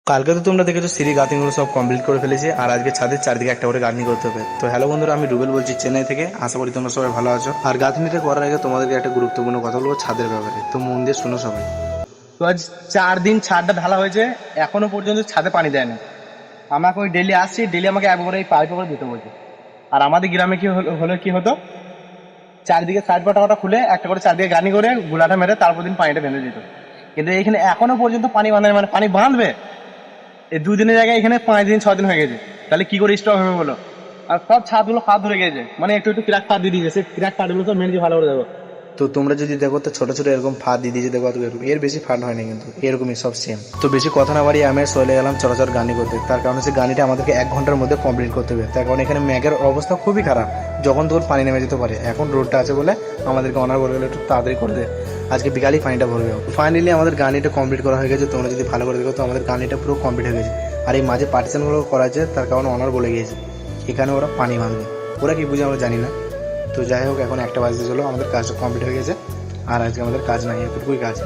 কালকে তো তোমরা দেখেছো সিঁড়ি গাঁথনিগুলো সব কমপ্লিট করে ফেলেছি, আর আজকে ছাদের চারদিকে একটা করে গাঁথনি করতে হবে। তো হ্যালো বন্ধুরা, আমি রুবেল বলছি চেন্নাই থেকে। আশা করি তোমরা সবাই ভালো আছো। আর গাঁথনিটা করার আগে তোমাদেরকে একটা গুরুত্বপূর্ণ কথা বলবো ছাদের ব্যাপারে, তো মন দিয়ে শোনো সবাই। তো আজ 4 দিন ছাদটা ঢালা হয়েছে, এখনো পর্যন্ত ছাদে পানি দেয় না। আমাকে ওই ডেলি আসছি, ডেলি আমাকে একবার এই পাইপে করে দিতে বলছে। আর আমাদের গ্রামে কি হলে কি হতো, চারদিকে সাইড পাটাটা খুলে একটা করে চারদিকে গানি করে গুলাটা মেরে তারপর দিন পানিটা বেঁধে দিত। কিন্তু এখানে এখনো পর্যন্ত পানি বাঁধে না, মানে পানি বাঁধবে এই 2 দিনের জায়গায় এখানে 5 দিন 6 দিন হয়ে গেছে। তাহলে কি করে স্টক হবে বলো? আর সব ছাদগুলো ফাঁদ ধরে গেছে, মানে একটু একটু ক্র্যাক ফাঁদ দিয়ে দিয়েছে, সেই ক্র্যাক ফাঁদগুলো তো মেনলি ভালো করে দেখো। তো তোমরা যদি দেখো তো ছোট ছোট এরকম ফাঁদ দিয়ে দিয়েছে, দেখো এরকম, এর বেশি ফাঁদ হয়নি, কিন্তু এরকমই সব সেম। তো বেশি কথা না বাড়িয়ে আমি চলে গেলাম চলাচল গানি করতে। তার কারণ হচ্ছে গানিটা আমাদেরকে 1 ঘন্টার মধ্যে কমপ্লিট করতে হবে। তার কারণ এখানে ম্যাগের অবস্থা খুবই খারাপ, যখন তখন পানি নেমে যেতে পারে। এখন রোডটা আছে বলে আমাদেরকে অনার বলে গেলে একটু তাড়াতাড়ি করে দেয়, আজকে বিকালেই পানিটা ভরবে। ফাইনালি আমাদের গানিটা কমপ্লিট করা হয়ে গেছে। তোমরা যদি ভালো করে দেখো তো আমাদের গানিটা পুরো কমপ্লিট হয়ে গেছে। আর এই মাঝে পার্টিশনগুলো করা আছে, তার কারণ অনার বলে গিয়েছে এখানে ওরা পানি বাঁধবে। ওরা কি বুঝে আমরা জানি না। তো যাই হোক, এখন 1টা বাজতে চলো, আমাদের কাজটা কমপ্লিট হয়ে গেছে। আর আজকে আমাদের কাজ নাই, এতটুকুই কাজ।